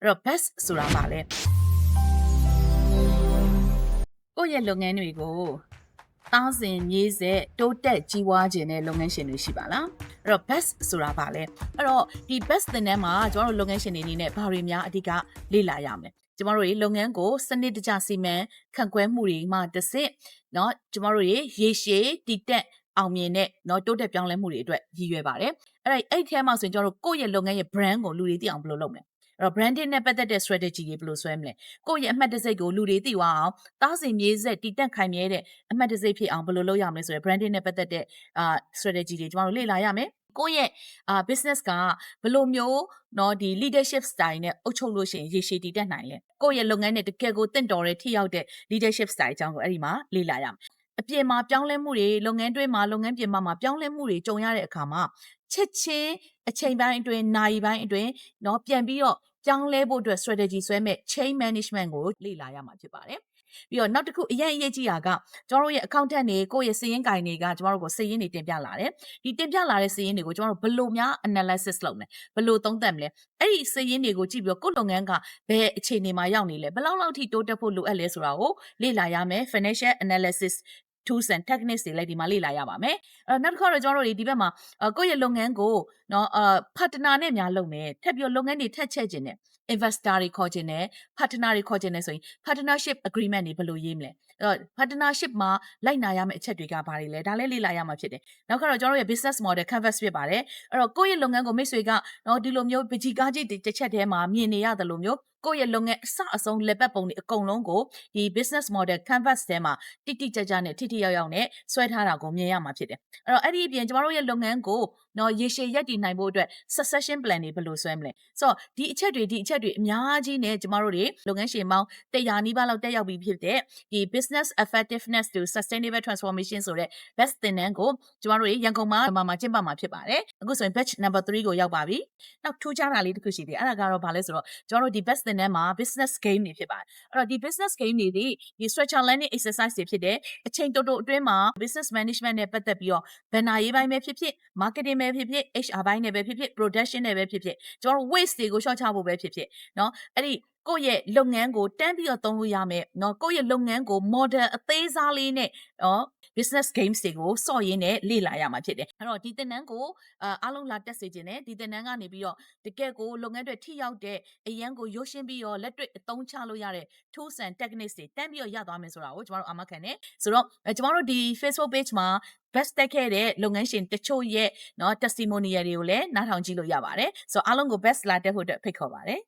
တော့ best ဆိုတာပါလဲကိုယ့်ရဲ့လုပ်ငန်းတွေကိုသားစဉ်မြေးဆက်တိုးတက်ကြီးဝါးခြင်းတဲ့လုပ်ငန်းရှင်တွေရှိပါလားအဲ့တော့ best ဆိုတာပါလဲအဲ့တော့ဒီ best သင်တန်းမှာကျွန်တော်တို့လုပ်ငန်းရှင်တွေအနေနဲ့ဘာတွေများအဓိကလေ့လာရမလဲကျွန်တော်တို့ရေလုပ်ငန်းကိုစနစ်တကျစီမံခန့်ခွဲမှုတွေမှတစ်စစ်เนาะကျွန်တော်တို့ရေရှည်တည်တက်အောင်မြင်တဲ့เนาะတိုးတက်ပြောင်းလဲမှုတွေအတွက်ရည်ရွယ်ပါတယ်အဲ့ထဲမှာဆိုရင်ကျွန်တော်တို့ကိုယ့်ရဲ့လုပ်ငန်းရဲ့ brand ကိုလူတွေသိအောင်ဘယ်လိုလုပ်မလဲအဲ့တော့ branding နဲ့ပတ်သက်တဲ့ strategy တွေဘယ်လိုဆွဲမလဲကိုယ့်ရဲ့အမှတ်တစိတ်ကိုလူတွေသိသွားအောင်သားစဉ်မြေးဆက်တည်တက်ခိုင်မြဲတဲ့အမှတ်တစိတ်ဖြစ်အောင်ဘယ်လိုလုပ်ရမလဲဆိုရယ် branding နဲ့ပတ်သက်တဲ့strategy တွေကျွန်တော်တို့လေ့လာရမယ်ကိုယ့်ရဲ့business ကဘယ်လိုမျိုးเนาะဒီ leadership style နဲ့အုပ်ချုပ်လို့ရှိရင်ရေရှည်တည်တက်နိုင်လဲကိုယ့်ရဲ့လုပ်ငန်းနဲ့တကယ်ကိုတင့်တော်တဲ့ထိရောက်တဲ့ leadership style အကြောင်းကိုအဲ့ဒီမှာလေ့လာရမယ်အပြင်မှာပြောင်းလဲမှုတွေလုပ်ငန်းတွင်းမှာလုပ်ငန်းပြင်ပမှာပြောင်းလဲမှုတွေကြုံရတဲ့အခါမှာချက်ချင်းအချိန်ပိုင်းအတွင်းနိုင်ပိုင်းအတွင်းเนาะပြန်ပြီးတော့ပြောင်းလဲဖို့အတွက် strategy ဆွဲမဲ့ change management ကိုလေ့လာရမှာဖြစ်ပါတယ်ပြီးတော့နောက်တစ်ခုအရင်အရေးကြီးတာကကျွန်တော်တို့ရဲ့ accountant တွေကိုယ့်ရဲ့စာရင်းကိုင်တွေကကျွန်တော်တို့ကိုစာရင်းတွေတင်ပြလာတယ်ဒီတင်ပြလာတဲ့စာရင်းတွေကိုကျွန်တော်တို့ဘယ်လိုများ analysis လုပ်မလဲဘယ်လိုသုံးသပ်မလဲအဲ့ဒီစာရင်းတွေကိုကြည့်ပြီးတော့ကိုယ့်လုပ်ငန်းကဘယ်အခြေအနေမှာရောက်နေလဲဘယ်လောက်ထိတိုးတက်ဖို့လိုအပ်လဲဆိုတာကိုလေ့လာရမယ် financial analysis tools and techniques တွေလည်းဒီမှာလေ့လာရပါမယ်နောက်တစ်ခါတော့ကျွန်တော်တို့ဒီဘက်မှာကိုယ့်ရဲ့လုပ်ငန်းကိုเนาะpartner နဲ့များလုပ်မယ်ထပ်ပြီးလုပ်ငန်းတွေထပ်ချက်ခြင်းနဲ့ investor တွေခေါ်ခြင်းနဲ့ partner တွေခေါ်ခြင်းနဲ့ဆိုရင် partnership agreement တွေဘယ်လိုရေးမလဲpartnership မှာလိုက်နာရမယ့်အချက်တွေကဘာတွေလဲဒါလည်းလေ့လာရမှာဖြစ်တယ်နောက်ကတော့ကျွန်တော်တို့ရဲ့ business model canvas ဖြစ်ပါတယ်အဲ့တော့ကိုယ့်ရဲ့လုပ်ငန်းကိုမိတ်ဆွေကเนาะဒီလိုမျိုးပကြီးကားကြီးတစ်ချက်တည်းမှာမြင်နေရတယ်လို့မျိုးကိုယ့်ရဲ့လုပ်ငန်းအစအဆုံးလက်ပတ်ပုံတွေအကုန်လုံးကိုဒီ business model canvas ထဲမှာတိတိကျကျနဲ့ထိထိရောက်ရောက်နဲ့ဆွဲထားတာကိုမြင်ရမှာဖြစ်တယ်အဲ့တော့အဲ့ဒီအပြင်ကျွန်တော်တို့ရဲ့လုပ်ငန်းကိုเนาะရေရှည်ရပ်တည်နိုင်ဖို့အတွက် succession plan တွေဘယ်လိုဆွဲမလဲဆိုတော့ဒီအချက်တွေအများကြီးနဲ့ကျွန်တော်တို့တွေလုပ်ငန်းရှင်ပေါင်း100နီးပါးလောက်တက်ရောက်ပြီးဖြစ်တဲ့ဒီ business effectiveness to sustainable transformation ဆိုတဲ့ best သင်တန်းကိုကျွန်တော်တို့ရန်ကုန်မှာကျင်းပမှာဖြစ်ပါတယ်အခုဆိုရင် batch number 3ကိုရောက်ပါပြီနောက်ထူးခြားတာလေးတစ်ခုရှိသေးတယ်အဲ့ဒါကတော့ဘာလဲဆိုတော့ကျွန်တော်တို့ဒီ best သင်တန်းမှာ business game တွေဖြစ်ပါတယ်အဲ့တော့ဒီ business game တွေဒီ structure learning exercise တွေဖြစ်တဲ့အချိန်တိုအတွင်းမှာ business management နဲ့ပတ်သက်ပြီးတော့ဘဏ္ဍာရေးပိုင်းပဲဖြစ်ဖြစ် marketing ပဲဖြစ်ဖြစ် HR ဘိုင်းနဲ့ပဲဖြစ်ဖြစ် production နဲ့ပဲဖြစ်ဖြစ်ကျွန်တော်တို့ waste တွေကိုရှော့ချဖို့ပဲဖြစ်ဖြစ်เนาะအဲ့ဒီကိုယ့်ရဲ့လုပ်ငန်းကိုတန်းပြီးတော့သုံးလို့ရမယ်เนาะကိုယ့်ရဲ့လုပ်ငန်းကို model အသေးစားလေးနဲ့เนาะ business games တွေကိုစော့ရင်းနဲ့လေ့လာရမှာဖြစ်တယ်အဲ့တော့ဒီသင်တန်းကိုအားလုံးလာတက်စေခြင်းနဲ့ဒီသင်တန်းကနေပြီးတော့တကယ်ကိုလုပ်ငန်းတွေထိရောက်တဲ့အရန်ကိုရုပ်ရှင်းပြီးတော့လက်တွေ့အသုံးချလို့ရတဲ့ tools and techniques တွေတန်းပြီးတော့ရသွားမယ်ဆိုတာကိုကျွန်တော်တို့အာမခံတယ်ဆိုတော့ကျွန်တော်တို့ဒီ Facebook page မှာ best တက်ခဲ့တဲ့လုပ်ငန်းရှင်တချို့ရဲ့เนาะ testimonial တွေကိုလည်းနားထောင်ကြည့်လို့ရပါတယ်ဆိုတော့အားလုံးကို best လာတက်ဖို့အတွက်ဖိတ်ခေါ်ပါတယ်